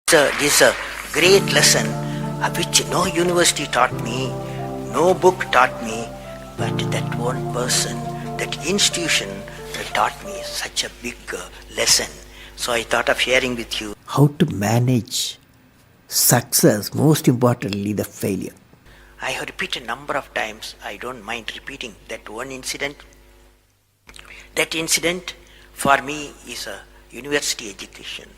This is a great lesson which no university taught me, no book taught me, but that one person, that institution taught me such a big lesson. So I thought of sharing with you how to manage success, most importantly, the failure. I have repeated a number of times, I don't mind repeating that one incident. That incident for me is a university education.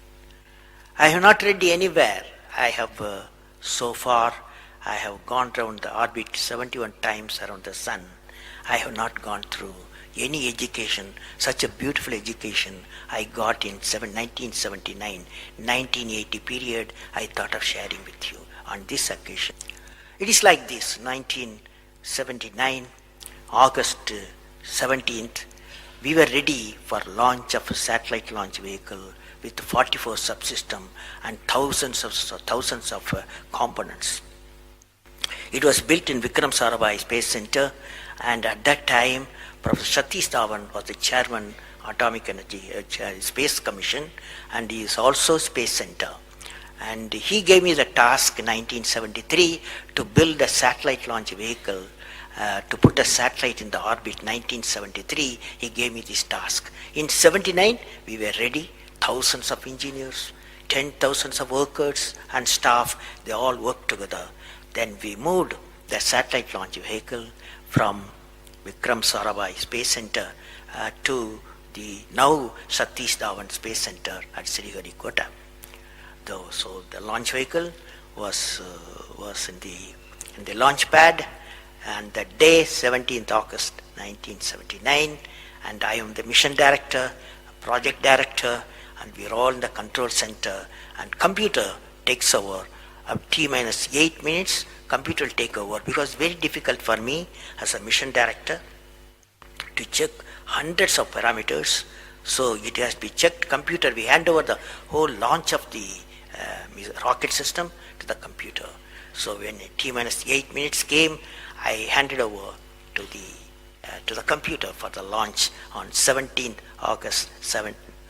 I have not read anywhere. I have so far, I have gone around the orbit 71 times around the sun. I have not gone through any education, such a beautiful education I got in 1979, 1980 period. I thought of sharing with you on this occasion. It is like this, 1979, August 17th, we were ready for launch of a satellite launch vehicle with 44 subsystem and thousands of components. It was built in Vikram Sarabhai Space Center, and at that time, Professor Satish Dhawan was the chairman Atomic Energy Space Commission, and he is also Space Center. And he gave me the task in 1973 to build a satellite launch vehicle, to put a satellite in the orbit. 1973, he gave me this task. In 79, we were ready. Thousands of engineers, 10,000 of workers and staff, they all worked together. Then we moved the satellite launch vehicle from Vikram Sarabhai Space Center to the now Satish Dhawan Space Center at Sriharikota. So the launch vehicle was in the launch pad, and the day 17th August 1979, and I am the mission director, project director, and we are all in the control center, and computer takes over. T minus 8 minutes, computer will take over, because it's very difficult for me as a mission director to check hundreds of parameters. So it has to be checked. Computer, we hand over the whole launch of the rocket system to the computer. So when T minus 8 minutes came, I handed over to the computer for the launch on 17th August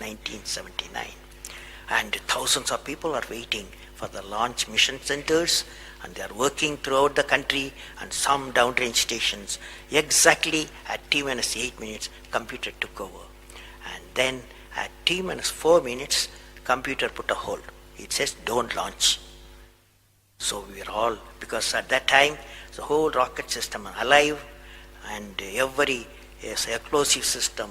1979. And thousands of people are waiting for the launch mission centers, and they are working throughout the country and some downrange stations. Exactly at T minus 8 minutes, computer took over. And then at T minus 4 minutes, computer put a hold. It says don't launch. So we were all, because at that time, the whole rocket system is alive, and every explosive system,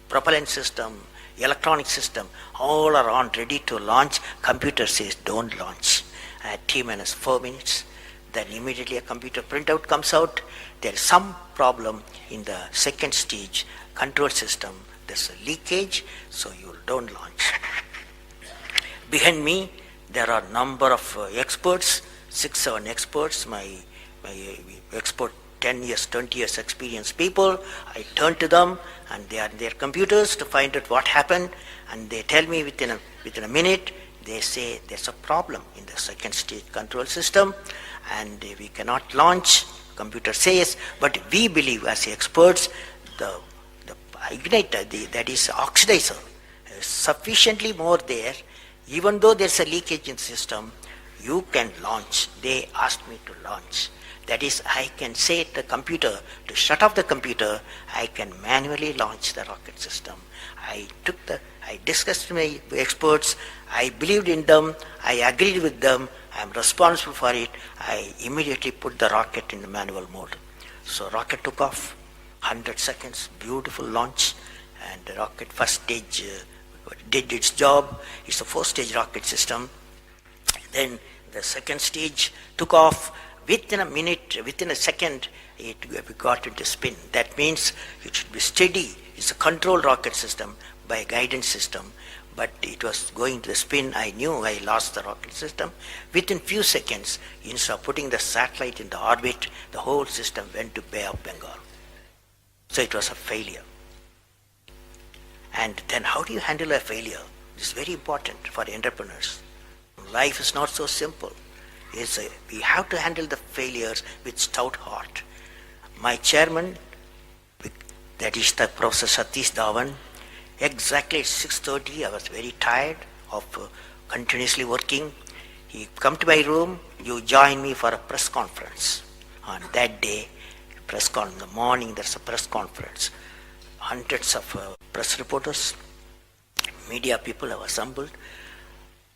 propellant system, electronic system, all are on, ready to launch. Computer says don't launch. At T minus 4 minutes, then immediately a computer printout comes out. There is some problem in the second stage control system. There's a leakage, so you don't launch. Behind me, there are number of experts, 6-7 experts, my expert 10 years, 20 years experienced people. I turn to them, and they are in their computers to find out what happened, and they tell me within a minute. They say there's a problem in the second stage control system, and we cannot launch. Computer says, but we believe as experts, the igniter, that is oxidizer, is sufficiently more there. Even though there's a leakage in the system, you can launch. They asked me to launch. That is, I can say to the computer to shut off the computer. I can manually launch the rocket system. I discussed with my experts. I believed in them. I agreed with them. I am responsible for it. I immediately put the rocket in the manual mode. So rocket took off, 100 seconds, beautiful launch, and the rocket first stage did its job. It's a 4-stage rocket system. Then the second stage took off. Within a minute, within a second, it got into spin. That means it should be steady. It's a controlled rocket system by a guidance system, but it was going to the spin. I knew I lost the rocket system. Within few seconds, instead of putting the satellite in the orbit, the whole system went to Bay of Bengal. So it was a failure. And then how do you handle a failure? This is very important for entrepreneurs. Life is not so simple. We have to handle the failures with stout heart. My chairman, that is the Professor Satish Dhawan, exactly at 6:30, I was very tired of continuously working. He come to my room, you join me for a press conference. On that day, in the morning there's a press conference. Hundreds of press reporters, media people have assembled.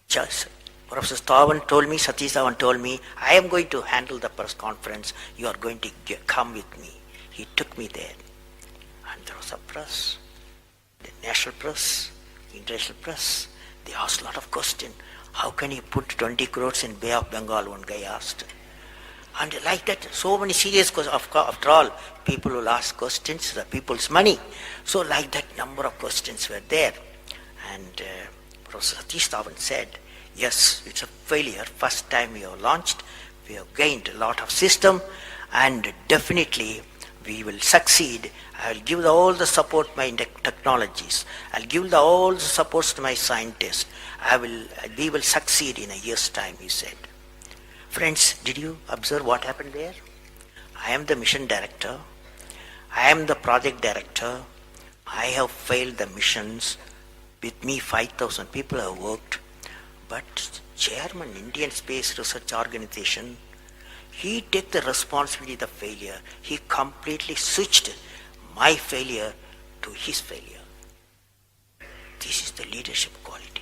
Just Professor Satish Dhawan told me, I am going to handle the press conference. You are going to come with me. He took me there. And there was a press, the national press, international press. They asked a lot of questions. How can you put 20 crores in Bay of Bengal, one guy asked. And like that, so many serious questions. After all, people will ask questions, the people's money. So like that, number of questions were there. And Professor Satish Dhawan said, yes, it's a failure. First time we have launched, we have gained a lot of system, and definitely we will succeed. I will give all the support to my technologies. I'll give all the supports to my scientists. We will succeed in a year's time, he said. Friends, did you observe what happened there? I am the mission director. I am the project director. I have failed the missions. With me, 5,000 people have worked. But chairman, Indian Space Research Organization, he took the responsibility of the failure. He completely switched my failure to his failure. This is the leadership quality.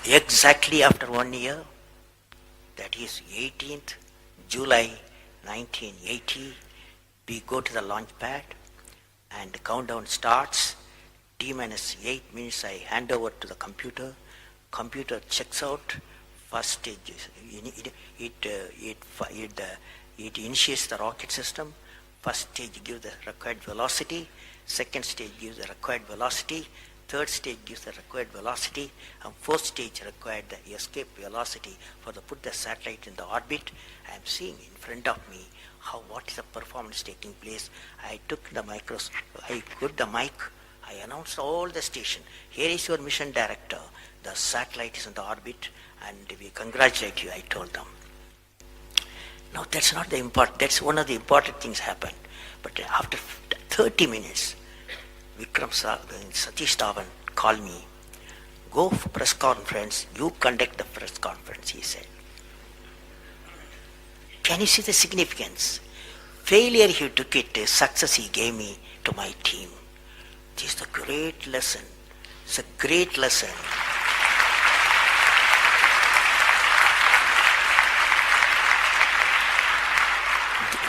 Exactly after 1 year, that is 18th July 1980, we go to the launch pad and the countdown starts. T-minus 8 minutes I hand over to the computer. Computer checks out. First stage, it initiates the rocket system. First stage gives the required velocity. Second stage gives the required velocity. Third stage gives the required velocity, and fourth stage required the escape velocity for the put the satellite in the orbit. I am seeing in front of me what is the performance taking place. I took the I put the mic, I announced all the station. Here is your mission director. The satellite is in the orbit, and we congratulate you, I told them. Now that's not the important, that's one of the important things happened. But after 30 minutes, Satish Dhawan called me, go for press conference, you conduct the press conference, he said. Can you see the significance? Failure he took it, success he gave me to my team. This is a great lesson. It's a great lesson.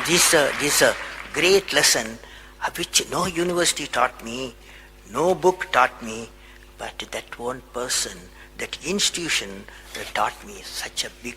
This is a great lesson which no university taught me, no book taught me, but that one person, that institution that taught me such a big